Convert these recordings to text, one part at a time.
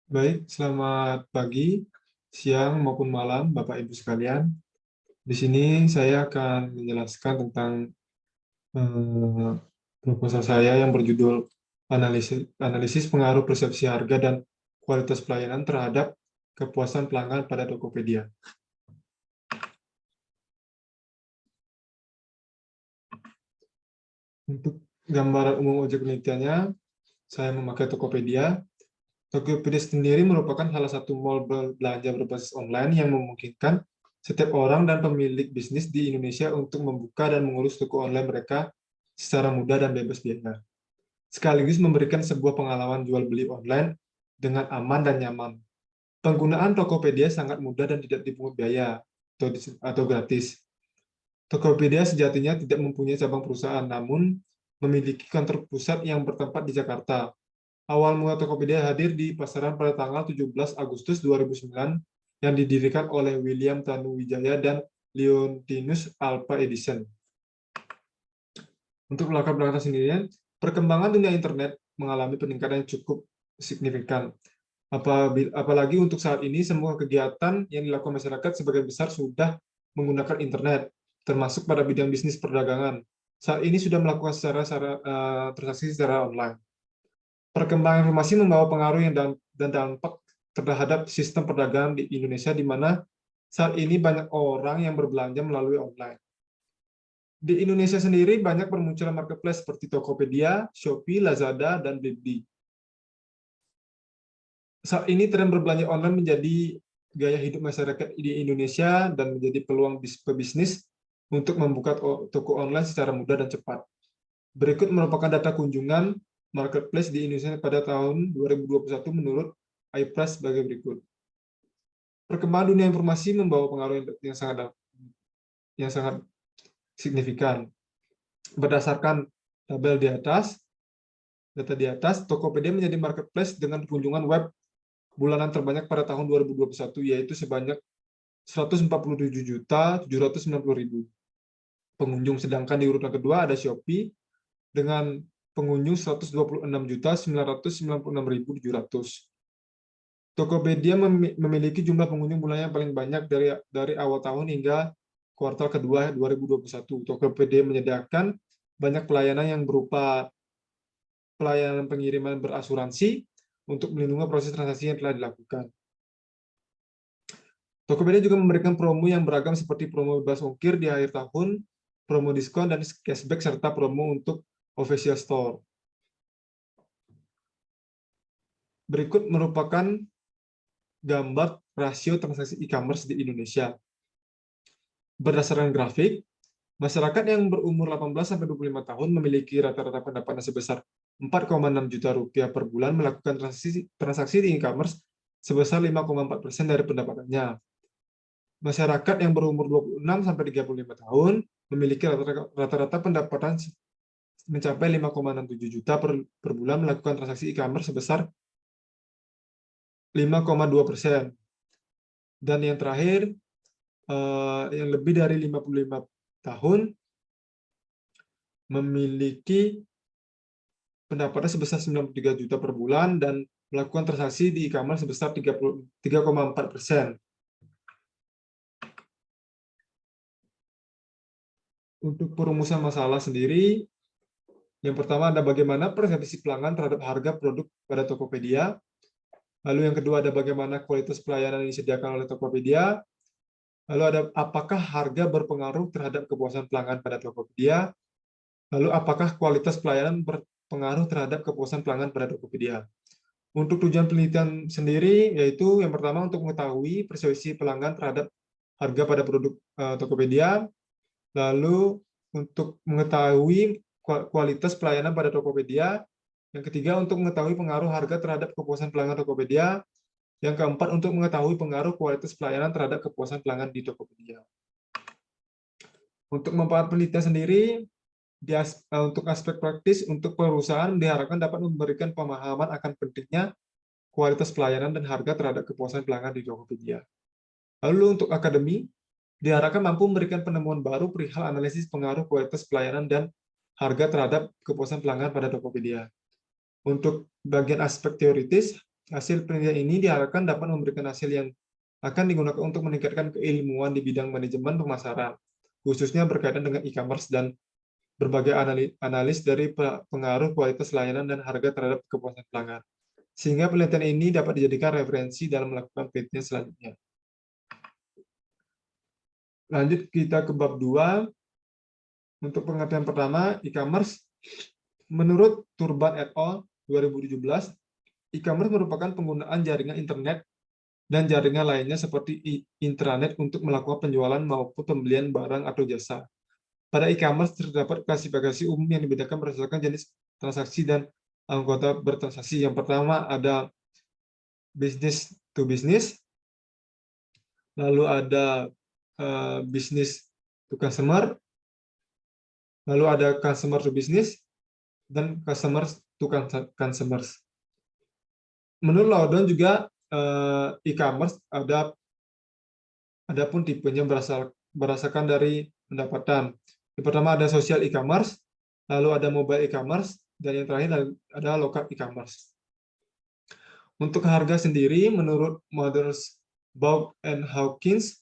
Baik, selamat pagi, siang, maupun malam, Bapak Ibu sekalian. Di sini saya akan menjelaskan tentang eh, proposal saya yang berjudul analisis pengaruh persepsi harga dan kualitas pelayanan terhadap kepuasan pelanggan pada Tokopedia. Untuk gambaran umum objek penelitiannya, saya memakai Tokopedia. Tokopedia sendiri merupakan salah satu mall belanja berbasis online yang memungkinkan setiap orang dan pemilik bisnis di Indonesia untuk membuka dan mengurus toko online mereka secara mudah dan bebas biaya, sekaligus memberikan sebuah pengalaman jual beli online dengan aman dan nyaman. Penggunaan Tokopedia sangat mudah dan tidak dipungut biaya atau gratis. Tokopedia sejatinya tidak mempunyai cabang perusahaan, namun memiliki kantor pusat yang bertempat di Jakarta. Awal mula Tokopedia hadir di pasaran pada tanggal 17 Agustus 2009 yang didirikan oleh William Tanuwijaya dan Leontinus Alpha Edison. Untuk latar belakang sendirian, perkembangan dunia internet mengalami peningkatan yang cukup signifikan. Apalagi untuk saat ini, semua kegiatan yang dilakukan masyarakat sebagian besar sudah menggunakan internet, termasuk pada bidang bisnis perdagangan. Saat ini sudah melakukan transaksi secara online. Perkembangan informasi membawa pengaruh dan dampak terhadap sistem perdagangan di Indonesia, di mana saat ini banyak orang yang berbelanja melalui online. Di Indonesia sendiri banyak bermunculan marketplace seperti Tokopedia, Shopee, Lazada, dan Blibli. Saat ini tren berbelanja online menjadi gaya hidup masyarakat di Indonesia dan menjadi peluang pebisnis untuk membuka toko online secara mudah dan cepat. Berikut merupakan data kunjungan marketplace di Indonesia pada tahun 2021 menurut iPrice sebagai berikut. Perkembangan dunia informasi membawa pengaruh yang sangat signifikan. Berdasarkan tabel di atas, data di atas, Tokopedia menjadi marketplace dengan kunjungan web bulanan terbanyak pada tahun 2021, yaitu sebanyak 147.790.000 pengunjung. Sedangkan di urutan kedua ada Shopee dengan pengunjung 126.996.700. Tokopedia memiliki jumlah pengunjung bulannya yang paling banyak dari awal tahun hingga kuartal kedua 2021. Tokopedia menyediakan banyak pelayanan yang berupa pelayanan pengiriman berasuransi untuk melindungi proses transaksi yang telah dilakukan. Tokopedia juga memberikan promo yang beragam seperti promo bebas ongkir di akhir tahun, promo diskon dan cashback, serta promo untuk official store. Berikut merupakan gambar rasio transaksi e-commerce di Indonesia. Berdasarkan grafik, masyarakat yang berumur 18-25 tahun memiliki rata-rata pendapatan sebesar 4,6 juta rupiah per bulan melakukan transaksi di e-commerce sebesar 5,4% dari pendapatannya. Masyarakat yang berumur 26-35 tahun memiliki rata-rata pendapatan mencapai 5,67 juta per bulan melakukan transaksi e-commerce sebesar 5,2%. Dan yang terakhir, yang lebih dari 55 tahun memiliki pendapatan sebesar 93 juta per bulan dan melakukan transaksi di e-commerce sebesar 3,4%. Untuk perumusan masalah sendiri, yang pertama ada bagaimana persepsi pelanggan terhadap harga produk pada Tokopedia. Lalu yang kedua ada bagaimana kualitas pelayanan yang disediakan oleh Tokopedia. Lalu ada apakah harga berpengaruh terhadap kepuasan pelanggan pada Tokopedia. Lalu apakah kualitas pelayanan berpengaruh terhadap kepuasan pelanggan pada Tokopedia. Untuk tujuan penelitian sendiri, yaitu yang pertama untuk mengetahui persepsi pelanggan terhadap harga pada produk Tokopedia. Lalu untuk mengetahui kualitas pelayanan pada Tokopedia. Yang ketiga, untuk mengetahui pengaruh harga terhadap kepuasan pelanggan Tokopedia. Yang keempat, untuk mengetahui pengaruh kualitas pelayanan terhadap kepuasan pelanggan di Tokopedia. Untuk manfaat penelitian sendiri, untuk aspek praktis, untuk perusahaan diharapkan dapat memberikan pemahaman akan pentingnya kualitas pelayanan dan harga terhadap kepuasan pelanggan di Tokopedia. Lalu untuk akademi, diharapkan mampu memberikan penemuan baru perihal analisis pengaruh kualitas pelayanan dan harga terhadap kepuasan pelanggan pada Tokopedia. Untuk bagian aspek teoritis, Hasil penelitian ini diharapkan dapat memberikan hasil yang akan digunakan untuk meningkatkan keilmuan di bidang manajemen pemasaran, khususnya berkaitan dengan e-commerce dan berbagai analis dari pengaruh kualitas layanan dan harga terhadap kepuasan pelanggan. Sehingga penelitian ini dapat dijadikan referensi dalam melakukan penelitian selanjutnya. Lanjut kita ke bab 2. Untuk pengertian pertama, e-commerce. Menurut Turban et al. 2017, e-commerce merupakan penggunaan jaringan internet dan jaringan lainnya seperti intranet untuk melakukan penjualan maupun pembelian barang atau jasa. Pada e-commerce terdapat klasifikasi umum yang dibedakan berdasarkan jenis transaksi dan anggota bertransaksi. Yang pertama ada business to business, lalu ada business to customer, lalu ada customer to business, dan customer to consumers. Menurut Loudon juga e-commerce ada pun tipenya berdasarkan dari pendapatan. Yang pertama ada social e-commerce, lalu ada mobile e-commerce, dan yang terakhir ada local e-commerce. Untuk harga sendiri, menurut Mothers, Baugh and Hawkins,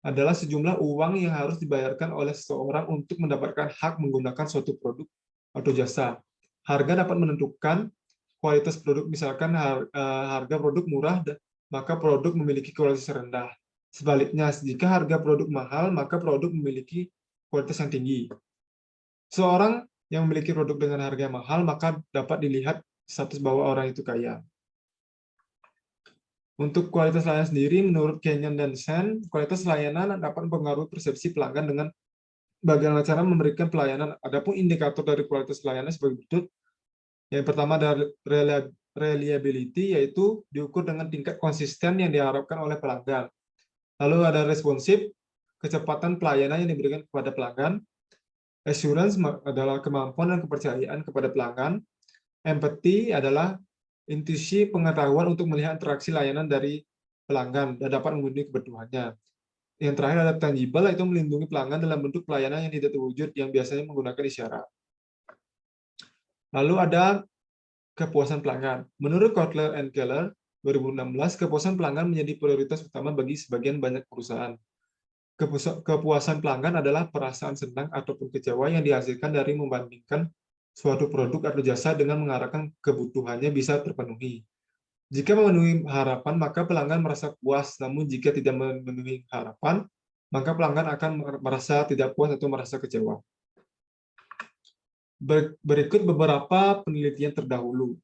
adalah sejumlah uang yang harus dibayarkan oleh seseorang untuk mendapatkan hak menggunakan suatu produk atau jasa. Harga dapat menentukan kualitas produk, misalkan harga produk murah, maka produk memiliki kualitas rendah. Sebaliknya, jika harga produk mahal, maka produk memiliki kualitas yang tinggi. Seorang yang memiliki produk dengan harga yang mahal, maka dapat dilihat status bahwa orang itu kaya. Untuk kualitas layanan sendiri, menurut Kenyon dan Sen, kualitas layanan dapat mempengaruhi persepsi pelanggan dengan bagaimana cara memberikan pelayanan. Adapun indikator dari kualitas layanan sebagai berikut. Yang pertama adalah reliability, yaitu diukur dengan tingkat konsisten yang diharapkan oleh pelanggan. Lalu ada responsive, kecepatan pelayanan yang diberikan kepada pelanggan. Assurance adalah kemampuan dan kepercayaan kepada pelanggan. Empathy adalah intuisi pengetahuan untuk melihat interaksi layanan dari pelanggan dan dapat memenuhi kebutuhannya. Yang terakhir adalah tangible, yaitu melindungi pelanggan dalam bentuk pelayanan yang tidak terwujud yang biasanya menggunakan isyarat. Lalu ada kepuasan pelanggan. Menurut Kotler and Keller 2016, kepuasan pelanggan menjadi prioritas utama bagi sebagian banyak perusahaan. Kepuasan pelanggan adalah perasaan senang ataupun kecewa yang dihasilkan dari membandingkan suatu produk atau jasa dengan mengarahkan kebutuhannya bisa terpenuhi. Jika memenuhi harapan, maka pelanggan merasa puas. Namun jika tidak memenuhi harapan, maka pelanggan akan merasa tidak puas atau merasa kecewa. Berikut beberapa penelitian terdahulu.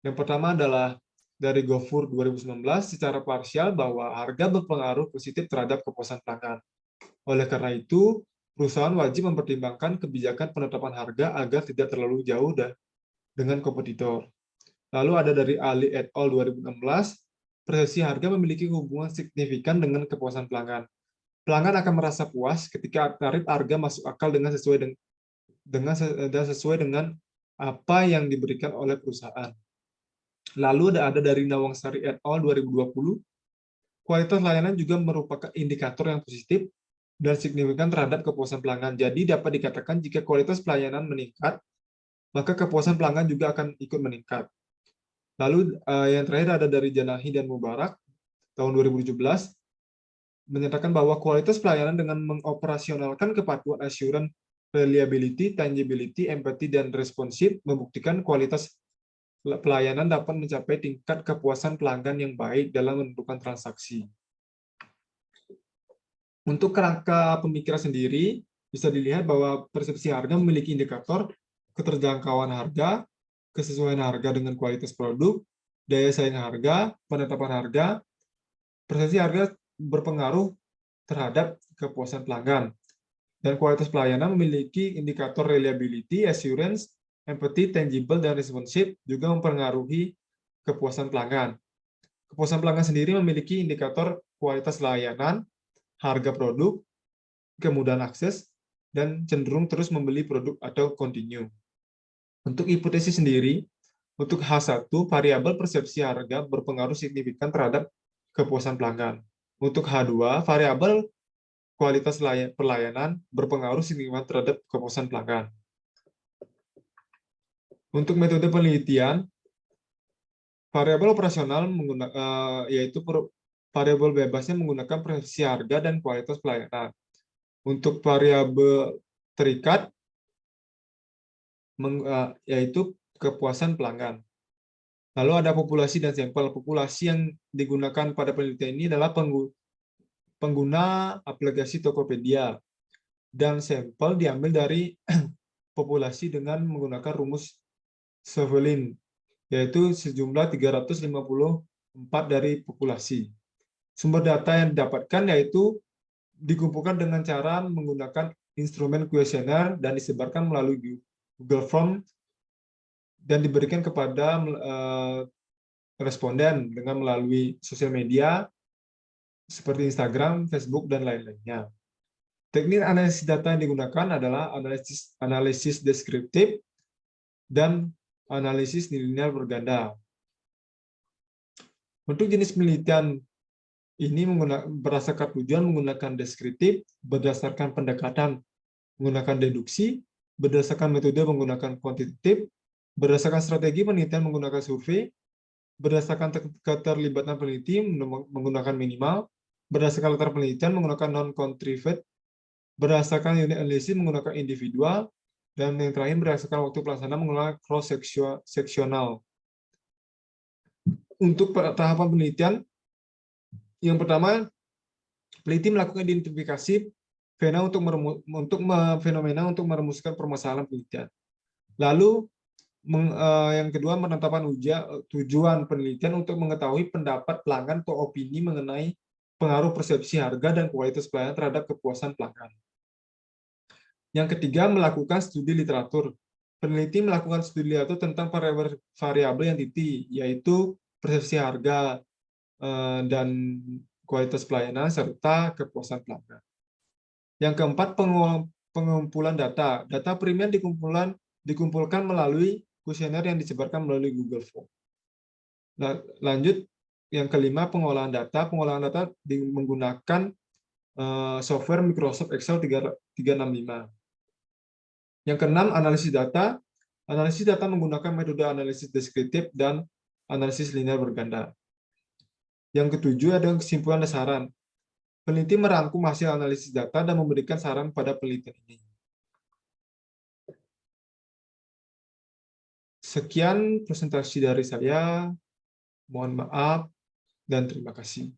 Yang pertama adalah dari Gofur 2019, secara parsial bahwa harga berpengaruh positif terhadap kepuasan pelanggan. Oleh karena itu, perusahaan wajib mempertimbangkan kebijakan penetapan harga agar tidak terlalu jauh dengan kompetitor. Lalu ada dari Ali et al. 2016, persepsi harga memiliki hubungan signifikan dengan kepuasan pelanggan. Pelanggan akan merasa puas ketika tarif harga masuk akal dengan sesuai dengan apa yang diberikan oleh perusahaan. Lalu ada dari Nawangsari et al. 2020, kualitas layanan juga merupakan indikator yang positif dan signifikan terhadap kepuasan pelanggan. Jadi dapat dikatakan jika kualitas pelayanan meningkat, maka kepuasan pelanggan juga akan ikut meningkat. Lalu yang terakhir ada dari Janahi dan Mubarak tahun 2017, menyatakan bahwa kualitas pelayanan dengan mengoperasionalkan kepatuhan assurance, reliability, tangibility, empathy, dan responsive membuktikan kualitas pelayanan dapat mencapai tingkat kepuasan pelanggan yang baik dalam menentukan transaksi. Untuk kerangka pemikiran sendiri, bisa dilihat bahwa persepsi harga memiliki indikator keterjangkauan harga, kesesuaian harga dengan kualitas produk, daya saing harga, penetapan harga. Persepsi harga berpengaruh terhadap kepuasan pelanggan. Dan kualitas pelayanan memiliki indikator reliability, assurance, empathy, tangible, dan responsive juga mempengaruhi kepuasan pelanggan. Kepuasan pelanggan sendiri memiliki indikator kualitas layanan, harga produk, kemudahan akses, dan cenderung terus membeli produk atau continue. Untuk hipotesis sendiri, untuk H1, variabel persepsi harga berpengaruh signifikan terhadap kepuasan pelanggan. Untuk H2, variabel kualitas pelayanan berpengaruh signifikan terhadap kepuasan pelanggan. Untuk metode penelitian, variabel operasional yaitu variabel bebasnya menggunakan persepsi harga dan kualitas pelayanan. Untuk variabel terikat yaitu kepuasan pelanggan. Lalu ada populasi dan sampel. Populasi yang digunakan pada penelitian ini adalah pengguna aplikasi Tokopedia, dan sampel diambil dari populasi dengan menggunakan rumus Chauvelin, yaitu sejumlah 354 dari populasi. Sumber data yang didapatkan yaitu dikumpulkan dengan cara menggunakan instrumen kuesioner dan disebarkan melalui Google Form dan diberikan kepada responden dengan melalui sosial media seperti Instagram, Facebook, dan lain-lainnya. Teknik analisis data yang digunakan adalah analisis deskriptif dan analisis nilai berganda. Untuk jenis penelitian ini berdasarkan tujuan menggunakan deskriptif, berdasarkan pendekatan menggunakan deduksi, berdasarkan metode menggunakan kuantitatif, berdasarkan strategi penelitian menggunakan survei, berdasarkan keterlibatan peneliti menggunakan minimal, berdasarkan latar penelitian menggunakan non-contrived, berdasarkan unit analisis menggunakan individual, dan yang terakhir berdasarkan waktu pelaksanaan menggunakan cross-seksional. Untuk tahapan penelitian, yang pertama, peneliti melakukan identifikasi fenomena untuk merumuskan permasalahan penelitian. Lalu, yang kedua, menetapkan tujuan penelitian untuk mengetahui pendapat pelanggan atau opini mengenai pengaruh persepsi harga dan kualitas pelayanan terhadap kepuasan pelanggan. Yang ketiga, melakukan studi literatur. Peneliti melakukan studi literatur tentang variabel yang teliti, yaitu persepsi harga dan kualitas pelayanan serta kepuasan pelanggan. Yang keempat, pengumpulan data. Data primer dikumpulkan melalui kuesioner yang disebarkan melalui Google Form. Lanjut, yang kelima, pengolahan data. Pengolahan data menggunakan software Microsoft Excel 365. Yang keenam, analisis data. Analisis data menggunakan metode analisis deskriptif dan analisis linear berganda. Yang ketujuh, ada kesimpulan dan saran. Peneliti merangkum hasil analisis data dan memberikan saran pada penelitian ini. Sekian presentasi dari saya. Mohon maaf dan terima kasih.